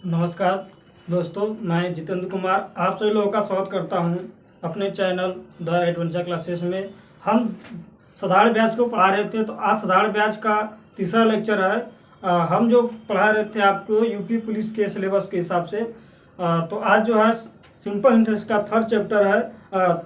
नमस्कार दोस्तों, मैं जितेंद्र कुमार आप सभी लोगों का स्वागत करता हूं अपने चैनल द एडवेंचर क्लासेस में। हम साधारण ब्याज को पढ़ा रहे थे, तो आज साधारण ब्याज का तीसरा लेक्चर है। हम जो पढ़ा रहे थे आपको यूपी पुलिस के सिलेबस के हिसाब से, तो आज जो है सिंपल इंटरेस्ट का थर्ड चैप्टर है,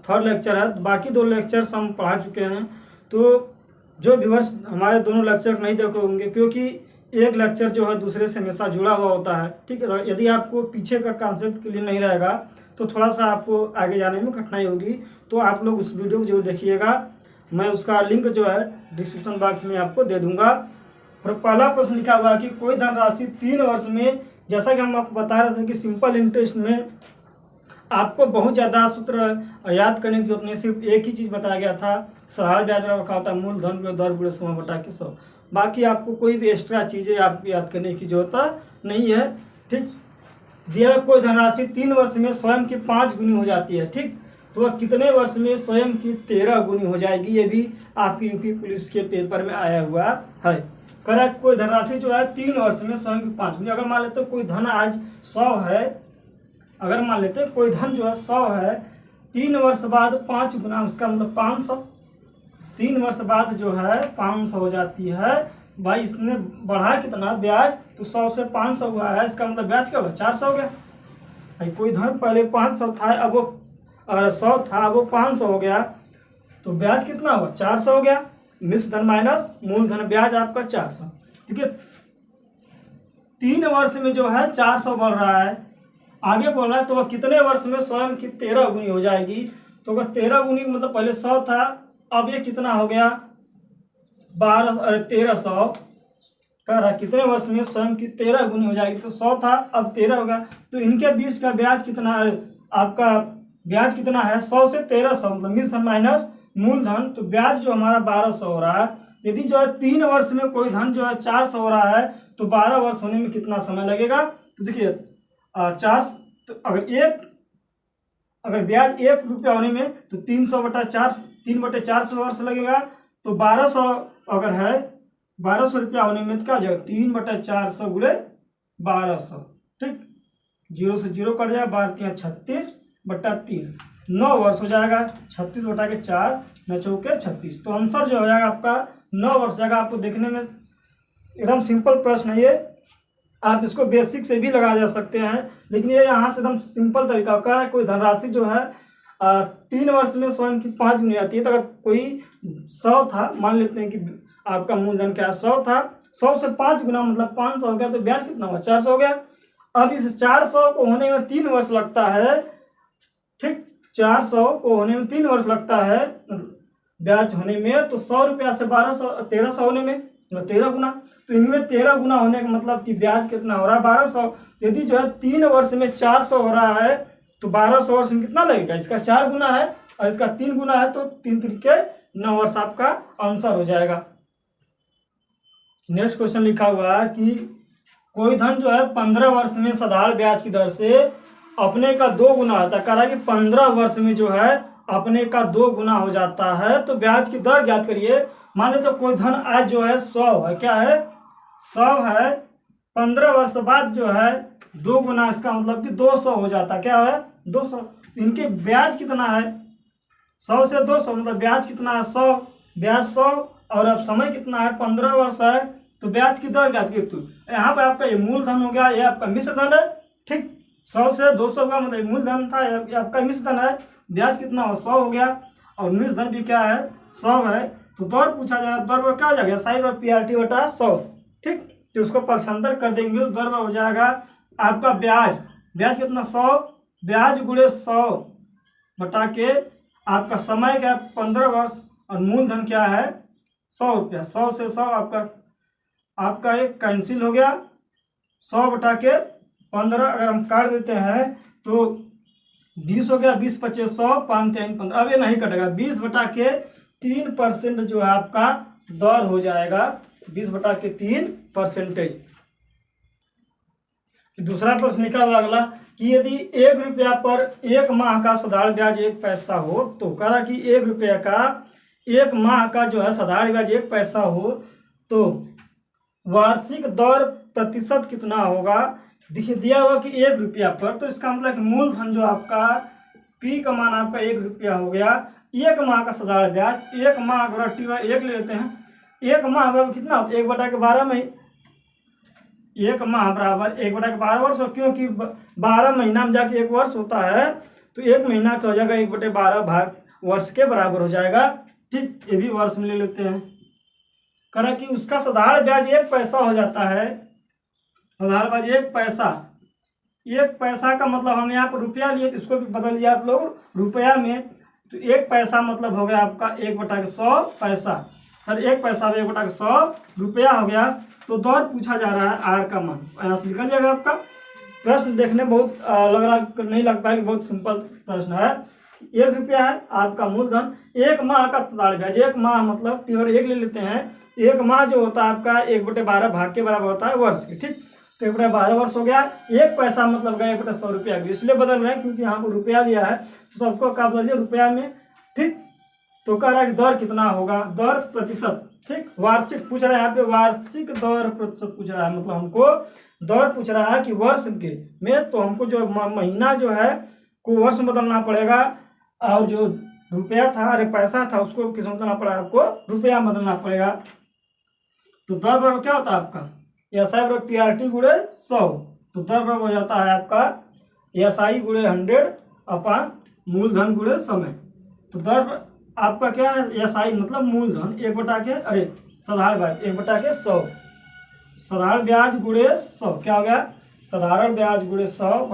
थर्ड लेक्चर है। बाकी दो लेक्चर्स हम पढ़ा चुके हैं, तो जो व्यूअर्स हमारे दोनों लेक्चर नहीं देखे होंगे, क्योंकि एक लेक्चर जो है दूसरे से हमेशा जुड़ा हुआ होता है। ठीक है, तो यदि आपको पीछे का कॉन्सेप्ट क्लियर नहीं रहेगा तो थोड़ा सा आपको आगे जाने में कठिनाई होगी। तो आप लोग उस वीडियो को जरूर देखिएगा, मैं उसका लिंक जो है डिस्क्रिप्शन बॉक्स में आपको दे दूंगा। और पहला प्रश्न लिखा हुआ कि कोई धनराशि 3 वर्ष में, जैसा कि हम आपको बता रहे थे कि सिंपल इंटरेस्ट में आपको बहुत ज़्यादा सूत्र याद करने की जरूरत नहीं, सिर्फ एक ही चीज़ बताया गया था, साधारण ब्याज दर का होता है मूलधन पे दर गुणे समय बटा के 100। बाकी आपको कोई भी एक्स्ट्रा चीज़ें आपको याद करने की जरूरत नहीं है। ठीक, दिया कोई धनराशि 3 वर्ष में स्वयं की 5 गुनी हो जाती है। ठीक, तो वह कितने वर्ष में स्वयं की 13 गुनी हो जाएगी, ये भी आपकी यूपी पुलिस के पेपर में आया हुआ है। करेक्ट, कोई धनराशि जो है 3 वर्ष में स्वयं की 5 गुनी। अगर मान लेते कोई धन आज 100 है, अगर मान लेते कोई धन जो है 100 है, 3 वर्ष बाद 5 गुना, उसका मतलब 500। 3 वर्ष बाद जो है 500 हो जाती है। भाई इसने बढ़ा कितना ब्याज, तो 100 से 500 हुआ है, इसका मतलब ब्याज क्या हुआ, 400 हो गया। भाई कोई धन पहले 500 था, अब वो 100 था, अब वो 500 हो गया, तो ब्याज कितना हुआ, 400 हो गया। मिश्र धन माइनस मूलधन, ब्याज आपका 400। ठीक है, 3 वर्ष में जो है 400 बढ़ रहा है, आगे बोल रहा है तो वह कितने वर्ष में स्वयं की 13 गुनी हो जाएगी। तो अगर 13 गुनी मतलब पहले 100 था, अब ये कितना हो गया 1300 कह रहा है कितने वर्ष में स्वयं की 13 गुनी हो जाएगी। तो 100 था, अब 13 होगा, तो इनके बीच का ब्याज कितना है, आपका ब्याज कितना है 100 से 1300, मतलब मिश्र धन माइनस मूलधन, तो ब्याज जो हमारा 1200 हो रहा है। यदि जो है 3 वर्ष में कोई धन जो है 400 हो रहा है, तो 12 वर्ष होने में कितना समय लगेगा। तो देखिए 4, तो अगर ब्याज 1 रुपया होने में तो 300/4, 3/400 वर्ष लगेगा। तो 1200 अगर है, 1200 रुपया होने में तो क्या हो जाएगा 3/400 गुणे 1200। ठीक, 0 से 0 कट जाएगा, 12 36/3, 9 वर्ष हो जाएगा। 36/4, 9 चौके 36, तो आंसर जो हो जाएगा आपका 9 वर्ष जाएगा। आपको देखने में एकदम सिंपल प्रश्न है ये, आप इसको बेसिक से भी लगा जा सकते हैं, लेकिन ये यहाँ से एकदम सिंपल तरीका का है। कोई धनराशि जो है 3 वर्ष में स्वयं की 5 गुनी आती है। तो अगर कोई 100 था, मान लेते हैं कि आपका मूलधन क्या है 100 था, 100 से 5 गुना मतलब 500 हो गया, तो ब्याज कितना हुआ 400 हो गया। अब इस 400 को होने में 3 वर्ष लगता है। ठीक, 400 को होने में 3 वर्ष लगता है ब्याज होने में, तो 100 रुपया से 1300 होने में 13 गुना, तो इनमें 13 गुना होने का मतलब कि ब्याज कितना हो रहा है 1200। यदि जो है 3 वर्ष में 400 हो रहा है, तो 1200 वर्ष में कितना लगेगा, इसका 4 गुना है और इसका 3 गुना है, तो 3 तरीके 9 वर्ष आपका आंसर हो जाएगा। नेक्स्ट क्वेश्चन लिखा हुआ है कि कोई धन जो है 15 वर्ष में साधारण ब्याज की दर से अपने का 2 गुना होता है। कह रहा है कि 15 वर्ष में जो है अपने का 2 गुना हो जाता है, तो ब्याज की दर ज्ञात करिए। मान लेते तो कोई धन आज जो है 100 है, क्या है 100 है, 15 वर्ष बाद जो है 2 गुना, इसका मतलब कि 200 हो जाता है, क्या है 200। इनके ब्याज कितना है 100 से 200, मतलब ब्याज कितना है 100, ब्याज 100, और अब समय कितना है 15 वर्ष है, तो ब्याज की दर ज्ञात कीजिए। तो यहाँ पे आपका ये मूलधन हो गया, ये आपका मिश्र धन है। ठीक, 100 से 200 का मतलब मूलधन था, ये आपका मिश्र धन है, ब्याज कितना हो 100 हो गया, और मिश्र धन भी क्या है 100 है। तो दर पूछा जा रहा है, दर पर क्या हो जाएगा साइन और PRT/100। ठीक, तो उसको पक्षांतर कर देंगे, तो दर हो जाएगा आपका ब्याज, ब्याज कितना 100, ब्याज गुणे 100 बटा के आपका समय क्या 15 वर्ष, और मूलधन क्या है 100 रुपया। 100 से 100 आपका एक कैंसिल हो गया, 100 बटा के 15 अगर हम काट देते हैं तो 20 हो गया, 20×5 100, 5×3 15। अब ये नहीं कटेगा, 20/3% जो है आपका दर हो जाएगा, 20/3%। दूसरा प्रश्न लिखा हुआ अगला कि यदि 1 रुपया पर 1 माह का साधारण ब्याज 1 पैसा हो, तो कह रहा कि 1 रुपया का 1 माह का जो है साधारण ब्याज 1 पैसा हो, तो वार्षिक दर प्रतिशत कितना होगा। देखिए दिया हुआ कि 1 रुपया पर, तो इसका मतलब कि मूलधन जो आपका P का मान आपका 1 रुपया हो गया। 1 माह का साधारण ब्याज, 1 माह अगर T/1 ले लेते हैं, 1 माह बराबर कितना होता है 1/12 में, 1 माह बराबर 1/12 वर्ष, क्योंकि 12 महीना में जाके 1 वर्ष होता है, तो 1 महीना का हो जाएगा 1/12 भाग वर्ष के बराबर हो जाएगा। ठीक, ये भी वर्ष में ले लेते हैं। करा कि उसका साधारण ब्याज 1 पैसा हो जाता है। साधारण ब्याज 1 पैसा, 1 पैसा का मतलब हम यहाँ पर रुपया लिए, तो इसको भी बदल लिया आप लोग रुपया में, तो 1 पैसा मतलब हो गया आपका 1/100 पैसा, और 1 पैसा 1/100 रुपया हो गया। तो दर पूछा जा रहा है आर का मान, यहाँ से निकल जाएगा आपका। प्रश्न देखने बहुत लग रहा नहीं लग पाएगा, बहुत सिंपल प्रश्न है। 1 रुपया है आपका मूलधन, 1 माह का साधारण ब्याज, 1 माह मतलब T/1 ले लेते हैं। 1 माह जो होता है आपका 1/12 भाग के बराबर होता है वर्ष के। ठीक, तो 1/12 वर्ष हो गया। 1 पैसा मतलब गया 1/100 रुपया, इसलिए बदल रहे हैं क्योंकि यहाँ पर रुपया लिया है, तो सबको क्या बदल दिया रुपया में। ठीक, तो कह रहा है कि दर कितना होगा, दर प्रतिशत। ठीक, वार्षिक पूछ रहा है, यहाँ पे वार्षिक दर प्रतिशत पूछ रहा है, मतलब हमको दर पूछ रहा है कि वर्ष के में, तो हमको जो महीना जो है को वर्ष में बदलना पड़ेगा, और जो रुपया था अरे पैसा था उसको किस में बदलना पड़ेगा, आपको रुपया में बदलना पड़ेगा। तो दर बराबर क्या होता है आपका SI बराबर TRT गुणे 100, तो दर बराबर हो जाता है आपका SI गुणे 100 अपॉन मूलधन गुणे समय। तो दर आपका क्या है SI मतलब मूलधन 1/100, साधारण ब्याज 1/100, साधारण ब्याज गुणे 100 क्या हो गया, साधारण ब्याज गुणे 100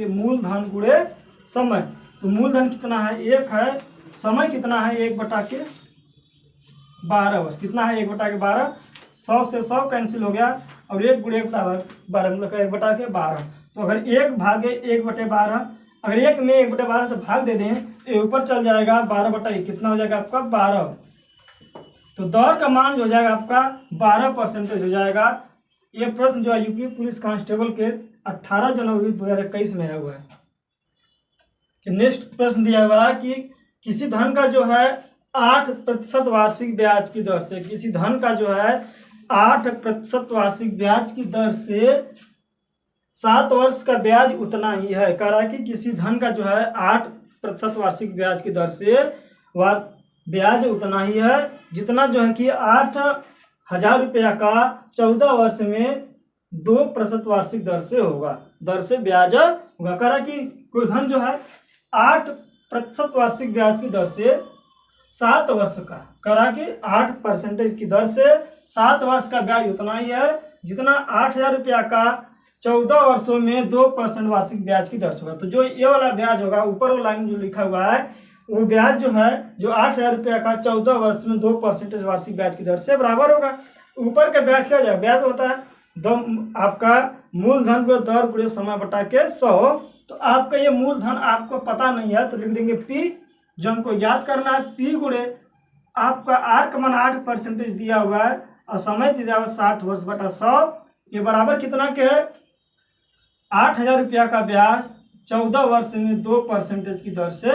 मूलधन गुणे समय। तो मूलधन कितना है 1 है, समय कितना है 1/12 वर्ष, कितना है 1/12, 100 से 100 कैंसिल हो गया, और 1 गुणे 1/12 मतलब 1/12। तो अगर 1 भागे 1/12, अगर 1 में 1/12 से भाग दे दें तो ये ऊपर चल जाएगा 12/1, कितना हो जाएगा आपका 12। तो दर का मान जो हो जाएगा आपका 12% हो जाएगा। ये प्रश्न जो है यूपी पुलिस कांस्टेबल के 18 जनवरी 2021 में आया हुआ है। नेक्स्ट प्रश्न दिया हुआ है कि किसी धन का जो है 8% वार्षिक ब्याज की दर से, किसी धन का जो है 8% वार्षिक ब्याज की दर से 7 वर्ष का ब्याज उतना ही है। कह रहा है कि किसी धन का जो है 8% वार्षिक ब्याज की दर से ब्याज उतना ही है जितना जो है कि 8,000 रुपया का 14 वर्ष में 2% वार्षिक दर से होगा, दर से ब्याज होगा। कह रहा है कि कोई धन जो है 8% वार्षिक ब्याज की दर से 7 वर्ष का, कह रहा कि 8% की दर से 7 वर्ष का ब्याज उतना ही है जितना 8,000 रुपया का 14 वर्षों में 2% वार्षिक ब्याज की दर से होगा। तो जो ये वाला ब्याज होगा, ऊपर वाला लाइन जो लिखा हुआ है, वो ब्याज जो है जो 8,000 रुपया का 14 वर्ष में 2% वार्षिक ब्याज की दर से बराबर होगा। ऊपर का ब्याज क्या हो जाएगा, ब्याज होता है आपका मूलधन को दर गुणे समय बटा के 100। तो आपका ये मूलधन आपको पता नहीं है तो लिख देंगे P, जो हमको याद करना है P गुणे आपका R का मान 8% दिया हुआ है और समय दिया हुआ 60 वर्ष बटा 100, ये बराबर कितना के है 8,000 रुपया का ब्याज 14 वर्ष में 2% की दर से,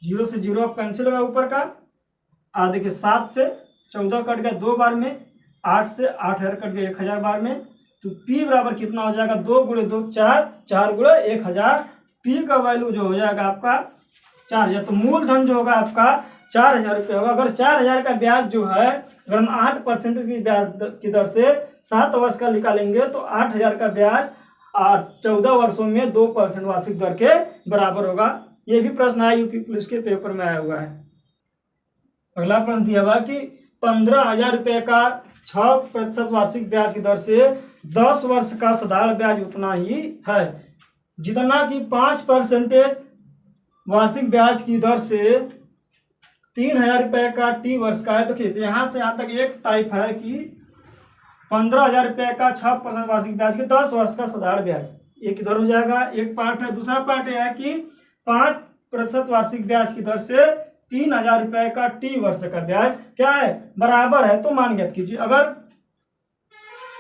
0 से 0 कैंसिल होगा ऊपर का, देखिए 7 से 14 कट गया 2 बार में, 8 से 8,000 कट गया 1,000 बार में। तो P बराबर कितना हो जाएगा 2 गुणे 2 4, 4 गुणे 1,000। P का वैल्यू जो हो जाएगा आपका 4,000। तो मूलधन जो होगा आपका 4,000 रुपये होगा। अगर 4,000 का ब्याज जो है अगर हम 8% की ब्याज की दर से 7 वर्ष का निकालेंगे तो 8,000 का ब्याज 14 वर्षों में 2% वार्षिक दर के बराबर होगा। ये भी प्रश्न आया यूपी पुलिस के पेपर में आया हुआ है। अगला प्रश्न दिया हुआ कि 15,000 रुपये का 6% वार्षिक ब्याज की दर से 10 वर्ष का साधारण ब्याज उतना ही है जितना कि 5% वार्षिक ब्याज की दर से 3,000 रुपये का T वर्ष का है। तो देखिए यहाँ से यहाँ तक एक टाइप है कि 15,000 रुपये का 6% वार्षिक ब्याज के 10 वर्ष का साधारण ब्याज, एक इधर हो जाएगा। एक पार्ट है, दूसरा पार्ट यह है कि 5% वार्षिक ब्याज की दर से 3,000 रुपये का T वर्ष का ब्याज क्या है बराबर है। तो मान ज्ञात कीजिए अगर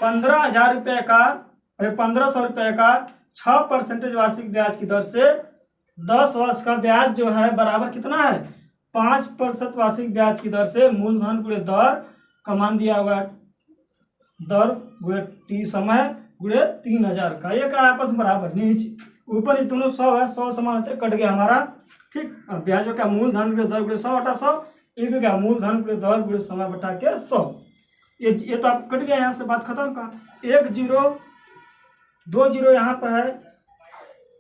15,000 रुपये का 1,500 रुपये का 6% वार्षिक ब्याज की दर से 10 वर्ष का ब्याज जो है बराबर कितना है 5% वार्षिक ब्याज की दर से मूलधन गुणे दर का मान दिया हुआ है, दर गुणे T समय, गुणे 3000 का, ये का आपस में बराबर, नीचे ऊपर ये दोनों 100 है, 100 समान होते कट गया हमारा। ठीक, अब ब्याज का मूलधन गुणे दर गुणे 100/100, ये भी क्या मूलधन गुणे दर गुणे समय बटा के 100। ये तो आप कट गया, यहाँ से बात खत्म का। 1 0 2 0 यहाँ पर है,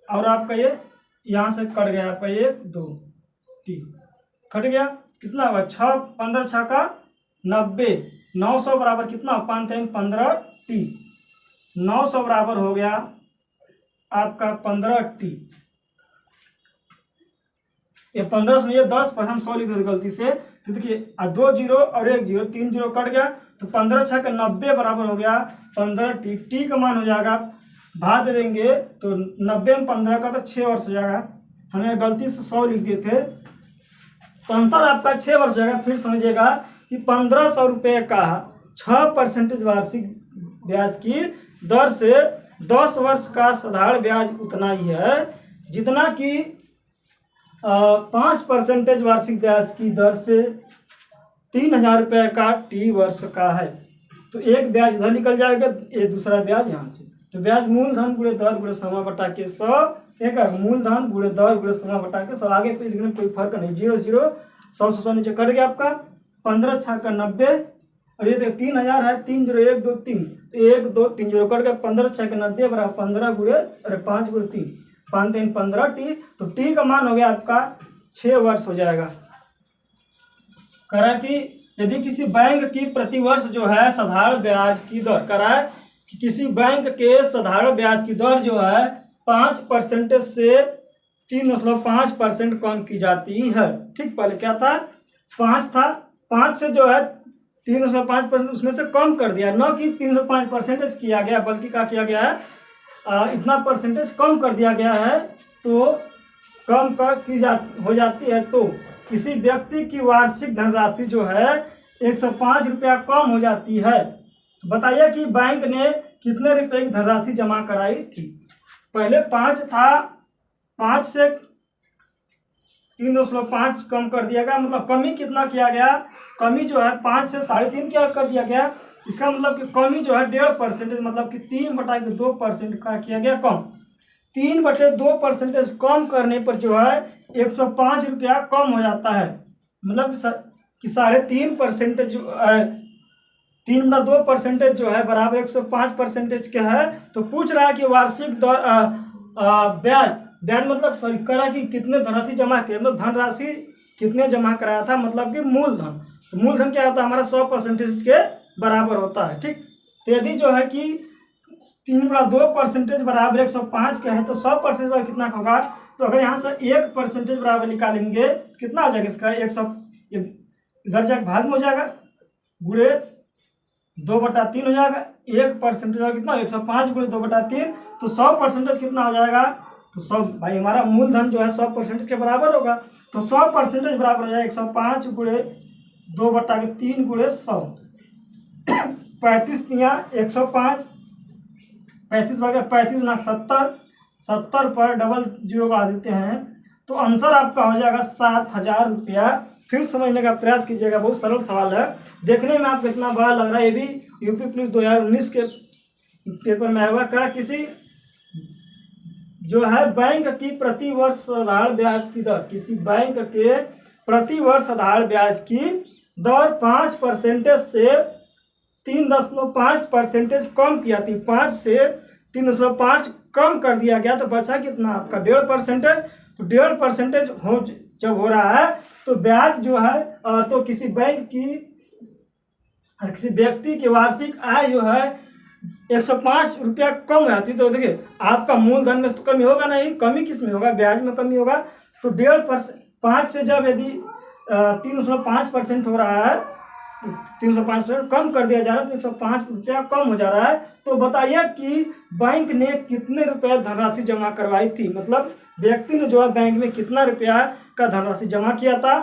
और आपका ये यहाँ से कट गया आपका 1 2 3 कट गया। कितना हुआ 6 15 6 का 90, 900 बराबर कितना 5 3 15 टी, 900 बराबर हो गया आपका 15 टी। ये 15 से ये 10 पर हम 100 लिख देते गलती से, तो देखिए 2 0 और 1 0 3 0 कट गया, तो 15 6 का 90 बराबर हो गया 15 टी। टी का मान हो जाएगा, भाग दे देंगे तो 90 में 15 का तो 6 वर्ष हो जाएगा, हमें गलती से 100 लिख दिए थे, तो अंतर आपका 6 वर्ष हो जाएगा। फिर समझिएगा कि 1500 रुपये का 6% वार्षिक ब्याज की दर से 10 वर्ष का साधारण ब्याज उतना ही है जितना कि 5% वार्षिक ब्याज की दर से 3000 रुपये का टी वर्ष का है। तो एक ब्याज इधर निकल जाएगा, ये दूसरा ब्याज यहाँ से। तो ब्याज मूलधन गुणे दर गुणे समय बटा के 100, एक मूलधन गुणे दर गुणे समय बटा के 100। आगे पे लिखने में कोई फर्क नहीं, 0 0 100 100 नीचे कट गया आपका, 15 6 का 90, और ये देखो 3000 है, 3 0 1 2 3, तो 1 2 3 0 कट गया, 15 6 का 90 बराबर 15 गुणे 5 गुणे 3, 5 3 15 टी। तो टी का मान हो गया आपका 6 वर्ष हो जाएगा। करा कि यदि किसी बैंक की प्रतिवर्ष जो है साधारण ब्याज की दर, करा है कि किसी बैंक के साधारण ब्याज की दर जो है 5% से 3.5% कम की जाती है। ठीक, पहले क्या था 5 था, 5 से जो है 3.5% उसमें से कम कर दिया, न कि 3.5% किया गया, बल्कि क्या किया गया है इतना परसेंटेज कम कर दिया गया है, तो कम हो जाती है। तो किसी व्यक्ति की वार्षिक धनराशि जो है 105 रुपया कम हो जाती है। तो बताइए कि बैंक ने कितने रुपए की धनराशि जमा कराई थी। पहले 5 था, 5 से 3.5 कम कर दिया गया, मतलब कमी कितना किया गया, कमी जो है 5 से 3.5 क्या कर दिया गया। इसका मतलब कि कमी जो है 1.5%, मतलब कि 3/2% का किया गया कम। 3/2% कम करने पर जो है 105 रुपया कम हो जाता है, मतलब कि 3.5% जो 3/2% जो है बराबर 105% क्या है। तो पूछ रहा है कि वार्षिक ब्याज मतलब सॉरी करा कि कितने धनराशि जमा किए, मतलब धनराशि कितने जमा कराया था, मतलब कि मूलधन। तो मूलधन क्या होता है हमारा 100% के बराबर होता है। ठीक, तो यदि जो है कि 3/2% बराबर 105 का है, तो 100% बराबर कितना होगा। तो अगर यहाँ से 1% बराबर निकालेंगे कितना आ जाएगा इसका 100, इधर जाकर भाग में हो जाएगा, गुणे 2/3 हो जाएगा। 1% कितना 105 गुणे 2/3, तो 100% कितना हो जाएगा। तो 100 भाई हमारा मूलधन जो है 100% के बराबर होगा, तो 100% बराबर हो जाएगा 105 गुणे 2/3 गुणे 100, 35 दिया 105, 35 भाग 35 गुना 70, 70 पर डबल 0 बढ़ा देते हैं, तो आंसर आपका हो जाएगा 7000 रुपया। फिर समझने का प्रयास कीजिएगा, बहुत सरल सवाल है, देखने में आपको इतना बड़ा लग रहा है। ये भी यूपी पुलिस 2019 के पेपर में आया हुआ। क्या किसी जो है बैंक की प्रतिवर्ष साधारण ब्याज की दर, किसी बैंक के प्रतिवर्ष साधारण ब्याज की दर 5% से 3.5% कम की जाती है। 5 से 3.5 कम कर दिया गया, तो बचा कितना आपका 1.5%। तो 1.5% जब हो रहा है तो ब्याज जो है तो किसी बैंक की किसी व्यक्ति की वार्षिक आय जो है 105 रुपया कम हो जाती है। तो देखिए आपका मूलधन में तो कमी होगा नहीं, कमी किस में होगा, ब्याज में कमी होगा। तो 1.5% 5 से जब यदि 305% हो रहा है, 305% कम कर दिया जा रहा है, तो 105 रुपया कम हो जा रहा है। तो बताइए कि बैंक ने कितने रुपए धनराशि जमा करवाई थी, मतलब व्यक्ति ने जो है बैंक में कितना रुपया का धनराशि जमा किया था।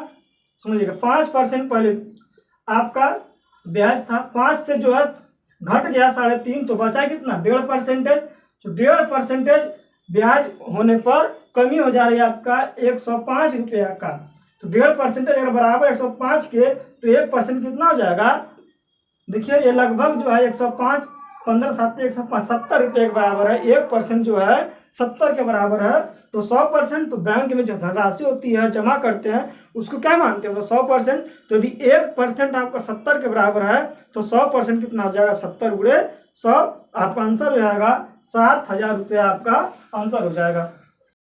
समझिएगा 5% पहले आपका ब्याज था, 5 से जो है घट गया 3.5, तो बचा कितना 1.5%। तो 1.5% ब्याज होने पर कमी हो जा रही है आपका 105 रुपया का। तो 1.5% अगर बराबर 105 के, तो 1% कितना हो जाएगा। देखिए ये लगभग जो है 105 15 7 170 रुपये के बराबर है। 1% जो है 70 के बराबर है। तो 100%, तो बैंक में जो धनराशि होती है जमा करते हैं उसको क्या मानते हैं हम लोग? 100%। तो यदि 1% आपका 70 के बराबर है तो 100% कितना हो जाएगा? 70 गुणे 100। आपका आंसर हो जाएगा 7,000 रुपये, आपका आंसर हो जाएगा।